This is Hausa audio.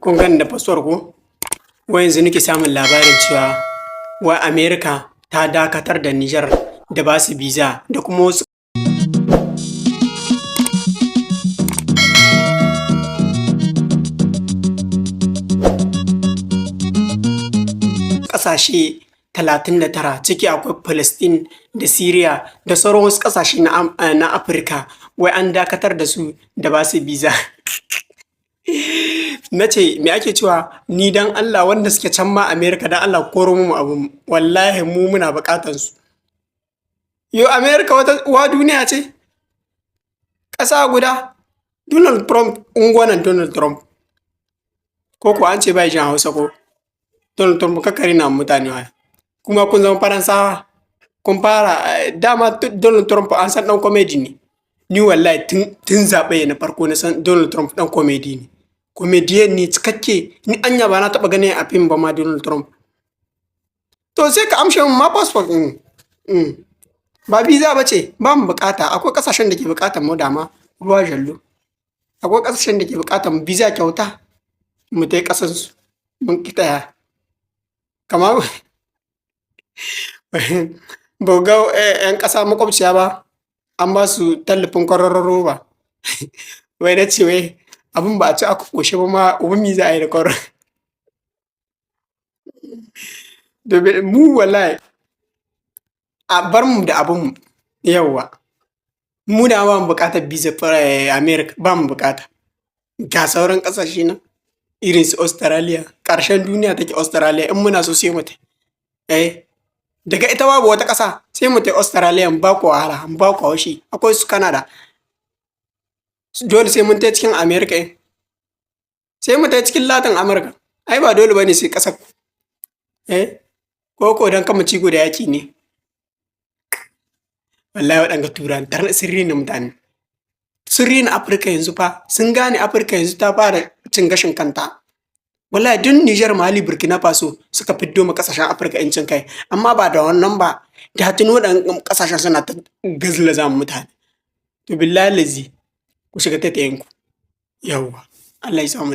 Kun gani da fasfar ko? Wai yanzu nake samun labarin cewa wai Amerika ta dakatar da Nijar da ba su biza da kuma wasu ƙasashe 39 ciki akwai Palestine da Syria da sauran wasu ƙasashe na Afirka wai an dakatar da su da ba su biza. Na ce me ake cewa ni dan Allah wanda suke can ma Amerika dan Allah koro mu abu wallahi mu muna buƙatan su. Yo Amerika wata uwa duniya ce? Ƙasa guda Donald Trump ungwanan Donald Trump. Ko kuwa an ce bai jin Hausa ko? Donald Trump kakkari na mutane waya. Kuma kun zama Faransawa. Kun fara dama Donald Trump an san ɗan komedi ne. Ni wallahi tun zaɓe na farko na san Donald Trump ɗan komedi ne. Komediyan ne cikakke ni anya ba na taɓa ganin a fim ba ma Donald Trump. To sai ka amshe ma passport ɗin. Ba biza ba ce ba mu bukata akwai ƙasashen da ke buƙatar mu dama ruwa jallo. Akwai ƙasashen da ke buƙatar mu biza kyauta mu tai ƙasansu mun ƙi taya. Kamar ba ga 'yan ƙasa makwabciya ba an ba su tallafin kwararro ba. Wai na ce wai abin ba a ci aka ƙoshe ba ma uban za a yi da kwarar. Mu wallahi a bar mu da abin mu yawwa. Mu da ba mu buƙatar biza America ba mu buƙata. Ga sauran ƙasashe nan irin su Australia ƙarshen duniya take Australia in muna so sai mu tai. Daga ita babu wata ƙasa sai mu tai Australia mu ba ku wahala mu ba ku haushi akwai su Canada. Dole sai mun tai cikin America sai mu tai cikin Latin America. Ai ba dole bane sai ƙasar ku. Ko dan kama cigo da yaki ne. Wallahi waɗanga turan tar sirri na mutane. Sirri na Afirka yanzu fa sun gane Afirka yanzu ta fara cin gashin kanta. Wallahi duk Nijar Mali Burkina Faso suka fiddo ma ƙasashen Afirka cin kai amma ba da wannan ba da tuni waɗannan ƙasashen suna ta gazlaza mutane. To billahi lazi ku shiga taitayin ku. Yawwa Allah ya samu.